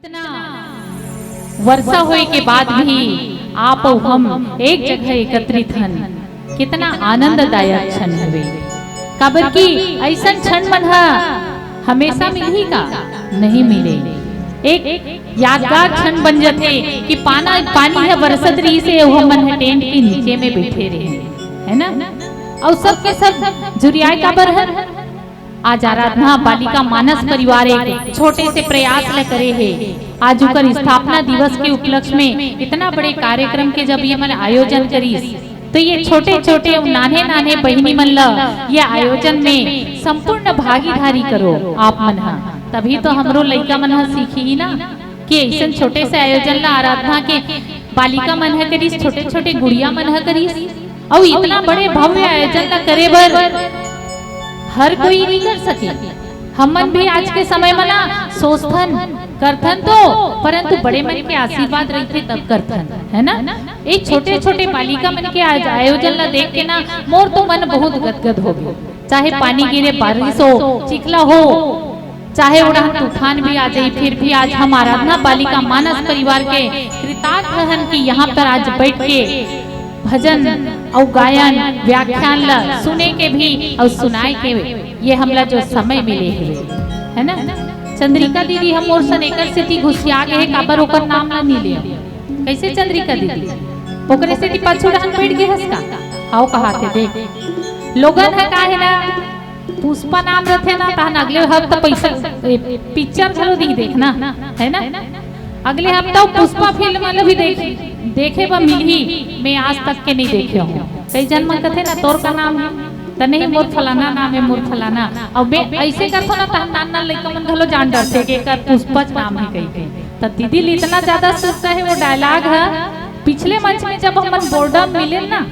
इतना वर्षा होए के बाद भी आप और हम एक जगह एकत्रित हन, कितना आनंददायक क्षण हवे। काबर की ऐसा क्षण मन हमेशा मिलही का नहीं मिले। एक यादगार क्षण बन जाते कि पानी है बरसत रही से वो मन है टेंट के नीचे में बैठे रहे, है ना। और सब के सब जुरियाए काबर है। आज आराधना बालिका मानस परिवार एक छोटे से प्रयास ल करे है। आज उकर स्थापना दिवस के उपलक्ष्य में इतना बड़े कार्यक्रम के जब ये मन आयोजन करी, तो ये छोटे छोटे नाने नाने बहिनी मन ला ये आयोजन में संपूर्ण भागीदारी करो आप मन हा, तभी तो हमरो लइका मन हा सीखी ना कि ऐसा छोटे से आयोजन ला आराधना के बालिका मन हा करी, छोटे छोटे गुड़िया मन हा करी। और इतना बड़े भव्य आयोजन ला करे बर हर कोई नहीं कर सके। हमन भी आज के समय में ना सोचथन करथन तो, परंतु बड़े मन के आशीर्वाद रहते तब करथन, है ना। एक छोटे छोटे बालिका मन के आज आयोजन ला देख के ना मोर तो मन बहुत गदगद हो गया। चाहे पानी गिरे, बारिश हो, चिखला हो, चाहे उड़ान तूफान भी आ जाए, फिर भी आज हम आराधना बालिका मानस परिवार के कृतार्थ हन कि यहाँ पर आज बैठ के भजन और गायन व्याख्यान ला सुने के भी और सुनाए के ये हमला जो समय मिले हुए, है ना। चंद्रिका दीदी हम और सनेकर से थी घुसिया गए काबर ओकर नाम ना नहीं ले। कैसे चंद्रिका दीदी ओकरे से पाछुड़ा बैठ गए हंसका आओ कहाते देख लोगन है काहे ना पुष्पा नाम रथे ना तहन अगले हफ्ता पैसा पिक्चर चलो दी देखना, है ना। अगले हफ्ता पुष्पा फिल्म वाला भी देखे बा मिली, मैं आज तक के नहीं देखे हूँ। कई जन मन कथे ना तोर का नाम है तो नहीं मोर फलाना नाम है, मोर फलाना। और मैं ऐसे करथो ना तहन नाना लइका मन घलो जान डरते के कर पुष्पा नाम है कही के। तो दीदी इतना ज्यादा सोचता है वो डायलॉग है। पिछले मंच में जब हम बोर्डम मिले ना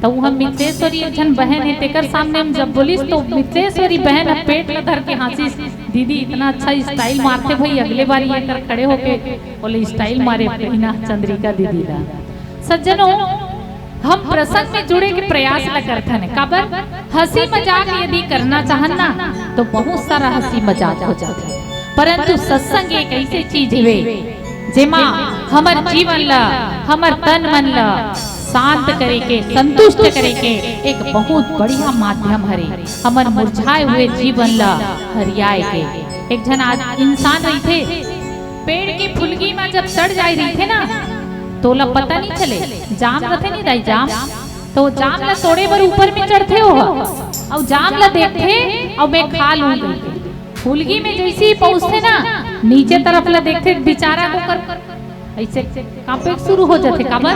तो हम मित्रेश्वरी जन बहन है तेकर सामने हम जब बोलिस तो मित्रेश्वरी बहन पेट में धर के हंसी, दीदी इतना अच्छा स्टाइल मारते भाई, अगले बार ये कर खड़े होके बोले स्टाइल मारे ना चंद्रिका दीदी ला। सज्जनों हम प्रसंग में जुड़े के प्रयास न करते हैं। काबर हंसी मजाक यदि करना चाहन ना तो बहुत सारा हंसी मजाक हो जाता है, परंतु सत्संग एक ऐसी चीज है जेमा हमर जीवन ला हमर तन मन ला शांत करे के संतुष्ट करे के एक बहुत बढ़िया माध्यम हरे। हमर मुरझाए हुए जीवन ला हरियाए के एक जन आज इंसान रही थे पेड़ की फुलगी में जब सड़ जाए रही थे ना तो ला पता नहीं चले जाम रथे नहीं रही जाम, तो जाम ला तोड़े बर ऊपर में चढ़ते हो और जाम ला देखते और मैं खा लूंगी। फुलगी में जैसे ही पहुंचते ना नीचे तरफ ला देखते बेचारा को कर ऐसे कांपे शुरू हो जाते। काबर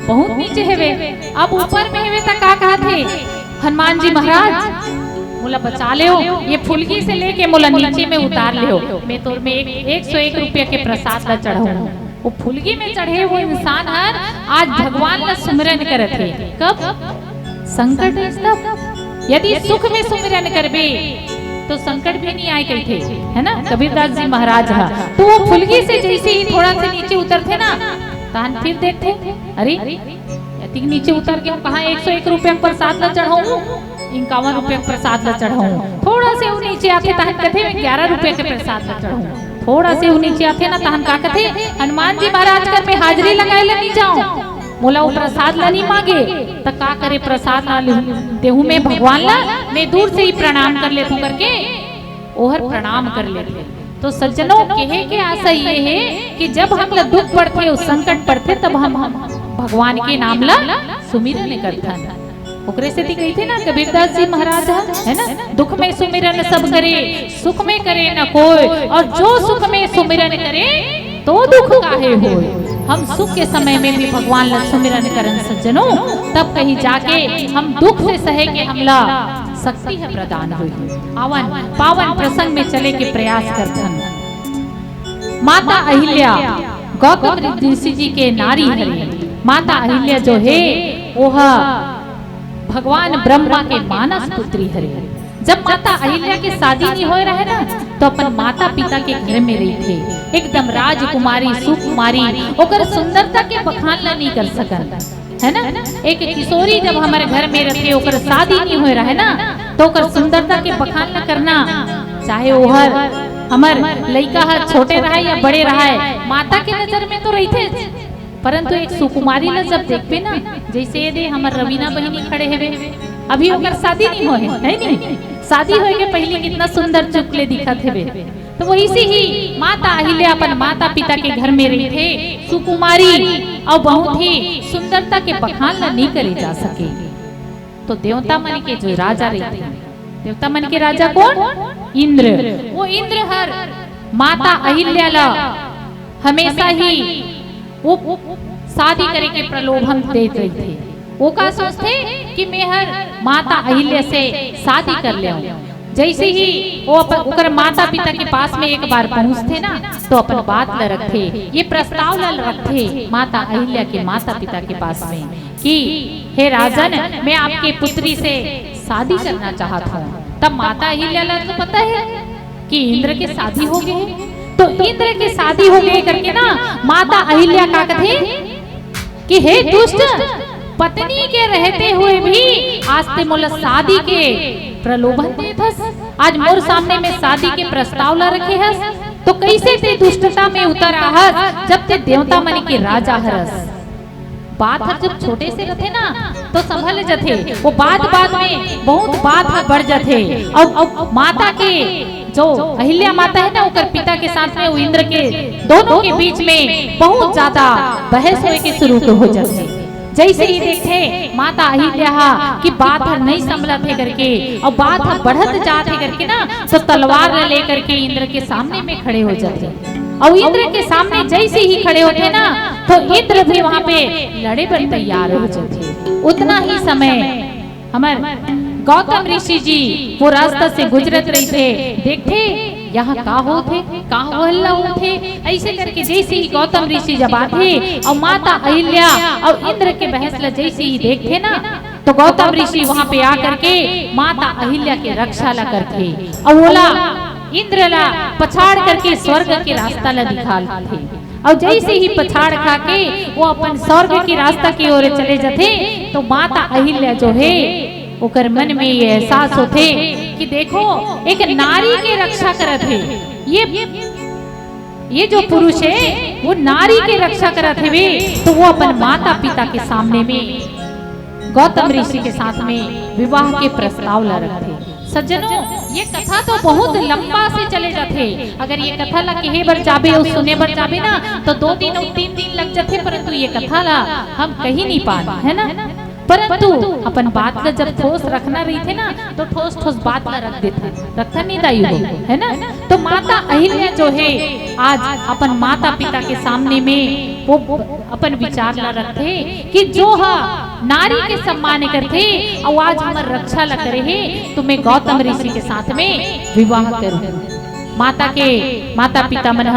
बहुत नीचे हेवे, अब ऊपर में हेवे ता का कहा थे हनुमान जी महाराज मोला बचा ले हो, ये फुलगी से लेके मोला नीचे में उतार ले हो, मैं तोर में 101 रुपया के प्रसाद ला चढ़ाऊं। वो फुलगी में चढ़े वो इंसान हर आज भगवान ला सुमिरन करत है। कब संकट तब यदि सुख में सुमिरन करबे तो संकट भी नहीं आए कही थे, है ना। कबीरदास जी महाराज हा तो वो फुलगी से जैसे ही थोड़ा सा नीचे उतरते ना तान फिर देखते अरे यति नीचे उतर के हम कहा 101 रुपया प्रसाद ला चढ़ाऊं, 51 रुपया प्रसाद ला चढ़ाऊं। थोड़ा से वो नीचे आते तहन कथे 11 रुपया के प्रसाद ला चढ़ाऊं। थोड़ा से वो नीचे आते ना तहन का कथे हनुमान जी महाराज कर में हाजिरी लगाए ला नहीं जाऊं, मोला वो प्रसाद ला नहीं मांगे तो का करे प्रसाद ला देहू में भगवान ला मैं दूर से ही प्रणाम कर लेता करके ओहर प्रणाम कर लेते। तो सज्जनों कहे के आशा ये है कि जब हम ला दुख पड़ते उस संकट पड़ते तब हम भगवान के नाम ला सुमिरन करते। ओकरे से कही थे ना कबीरदास जी महाराज है ना, दुख में सुमिरन सब करे सुख में करे न कोई, और जो सुख में सुमिरन करे तो दुख काहे होए। हम सुख के समय में भी भगवान ला सुमिरन करन सज्जनों, तब कहीं जाके हम दुख से सहे के हमला शक्ति है प्रदान हुई। पावन पावन प्रसंग में चले के प्रयास करथन। माता अहिल्या गौतम ऋषि जी के नारी है। माता अहिल्या जो है वह भगवान ब्रह्मा के मानस पुत्री है। जब माता अहिल्या की शादी नहीं हो रहा है ना तो अपन माता पिता के घर में रही थे, एकदम राजकुमारी सुकुमारी, ओकर सुंदरता के बखान ला नहीं कर सकन, है ना। एक किशोरी जब हमारे घर में रहते ओकर शादी नहीं हो रहा है ना तो ओकर सुंदरता के बखान ला करना, चाहे ओहर हमार लड़का है छोटे रहा या बड़े रहा है, माता के नजर में तो रही थे, परंतु एक सुकुमारी ला जब देखबे ना, जैसे ये दे हमार रवीना बहिनी खड़े हेवे, अभी ओकर शादी नहीं होए है नहीं, शादी होए के पहले कितना सुंदर चुकले दिखत हेवे, तो वही से ही माता अहिल्या अपन माता पिता के घर में रही थे सुकुमारी और बहुत ही सुंदरता के बखान ला नहीं करे जा सके। तो देवता मन के जो राजा रहे थे, देवता मन के राजा कौन? इंद्र। वो इंद्र हर माता अहिल्या ला हमेशा ही वो शादी करे के प्रलोभन देते रहे थे। वो का सोचते कि मैं हर माता अहिल्या से शादी कर ले। जैसे ही वो अपन माता पिता के पास में एक बार पहुंचते ना, तो अपन बात ल रखे, ये प्रस्ताव ल रखे माता अहिल्या के माता पिता के पास में कि हे राजन, मैं आपके पुत्री से शादी करना चाहता हूँ। तब माता अहिल्या को पता है कि इंद्र के शादी हो गए, तो इंद्र के शादी हो गए करके ना माता अहिल्या का कथे कि हे दुष्ट, पत्नी के रहते हुए भी आज ते मोला शादी के प्रलोभन देत हस, आज मोर सामने में शादी के प्रस्ताव ला रखे हस, तो कैसे ते दुष्टता में उतर आहस जब ते देवता मन के राजा हरस। बात हर जब छोटे से रहते ना तो संभल जाते, वो बात में बहुत बात बढ़ जाते। और माता के जो अहिल्या माता है ना, उकर पिता के साथ में वो इंद्र के दोनों के बीच में बहुत ज्यादा बहस होए के शुरू हो जाते। जैसे ही देखे माता अहिल्या की बात हर नहीं संभला थे करके और बात हर बढ़त जाते करके ना, तो तलवार लेकर के इंद्र के सामने में खड़े हो जाते। और इंद्र के सामने जैसे ही खड़े होते ना, तो इंद्र भी वहां पे लड़े पर तैयार हो जाते। उतना ही समय हमारे गौतम ऋषि जी वो रास्ता से गुजरत रहे थे, देखते यहाँ का होते, का हल्ला होते, ऐसे करके जैसे ही गौतम ऋषि जब आते और माता अहिल्या और इंद्र के बहस ला जैसे ही देखते ना, तो गौतम ऋषि वहां पे आकर के माता अहिल्या के रक्षा ला करके और बोला इंद्र ला पछाड़ करके स्वर्ग के रास्ता ला दिखाते। और जैसे ही पछाड़ खा के वो अपन स्वर्ग के रास्ता की ओर चले जाते, तो माता अहिल्या जो है ओकर मन में ये एहसास होते कि देखो एक नारी के रक्षा करत है, ये जो पुरुष है वो नारी के रक्षा करत है वे, तो वो अपन माता पिता के सामने में गौतम ऋषि के साथ में विवाह के प्रस्ताव ला रखते। सज्जनों, ये कथा तो बहुत लंबा से चले जाते, अगर ये कथा ला कहे बर जाबे और सुने बर जाबे ना तो 2 दिन और 3 दिन लग जाते, परंतु ये कथा ला हम कहीं नहीं पाए है ना। परंतु अपन बात ला जब ठोस रखना रही थे ना, तो ठोस ठोस बात ला रख देते, रखा नहीं दाई है ना। तो माता अहिल्या जो है आज अपन माता पिता के सामने में वो अपन विचार ला रखते कि जो नारी के सम्मान करते और आज हमार रक्षा ला करे है, तो मैं गौतम ऋषि के साथ में विवाह करूं। माता पिता मन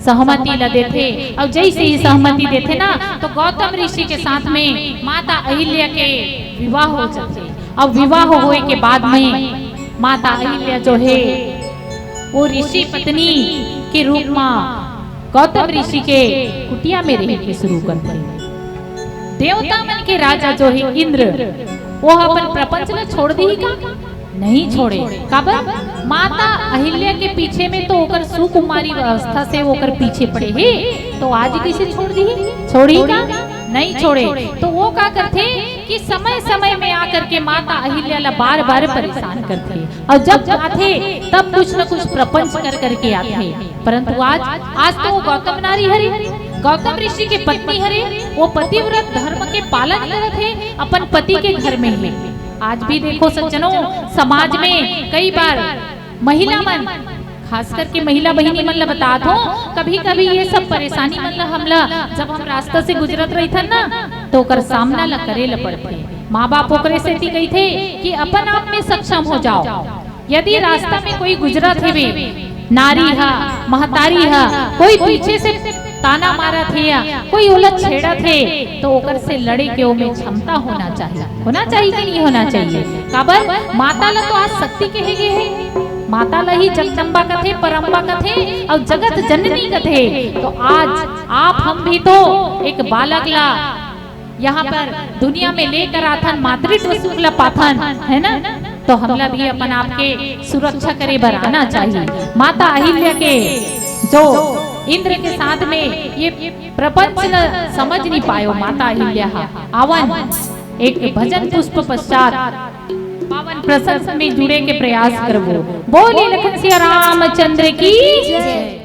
सहमति ला देते और जैसे ही सहमति देते ना, तो गौतम ऋषि के साथ में माता अहिल्या के विवाह हो जाते। और विवाह होए के बाद में माता अहिल्या जो है वो ऋषि पत्नी के रूप में गौतम ऋषि के कुटिया में रहने के शुरू करते। देवता मन के राजा जो है इंद्र, वो अपन प्रपंच ला छोड़ दी का नहीं छोड़े। काबर माता अहिल्या के पीछे में तो ओकर सुकुमारी व्यवस्था से ओकर पीछे पड़े ही, तो आज कैसे छोड़ दी? छोड़ी का नहीं छोड़े। तो वो क्या करते कि समय समय में आकर के माता अहिल्या ला बार बार परेशान करते, और जब आते तब कुछ न कुछ प्रपंच कर करके आते। परंतु आज तो वो गौतम नारी हरे, गौतम ऋषि के पत्नी हरे, वो पतिव्रत धर्म के पालन करते अपन पति के घर में ही। आज भी देखो सज्जनों, समाज में कई बार महिला मन, खास करके महिला बहिनी मन ला बता दो, कभी कभी ये सब परेशानी मन ला हमला जब हम रास्ता से गुजरत रही था ना, तो ओकर सामना ला करे ला पड़ते। माँ बाप ओकरे से कही थे कि अपन आप में सक्षम हो जाओ। यदि रास्ता में कोई गुजरत है, नारी है, महतारी है, कोई पीछे से ताना मारा थे या कोई उलट छेड़ा थे, तो ओकर से लड़े के ओमे क्षमता होना चाहिए कि नहीं होना चाहिए। काबर माता ला तो आज शक्ति कहे है, माता ला ही जगदम्बा कथे, परम्बा कथे और जगत जननी कथे। तो आज आप हम भी तो एक बालक ला यहाँ पर दुनिया में लेकर आथन, मातृत्व सुख ला पाथन है ना। तो हमला भी अपन आपके सुरक्षा करे बर आना चाहिए। माता अहिल्या के जो इंद्र के साथ में ये प्रपंच न समझ नहीं पायो, माता अहिल्या आवन एक भजन पुष्प पश्चात पावन प्रसंग में जुड़े के प्रयास करवो। बोले लखन सिया रामचंद्र की जय।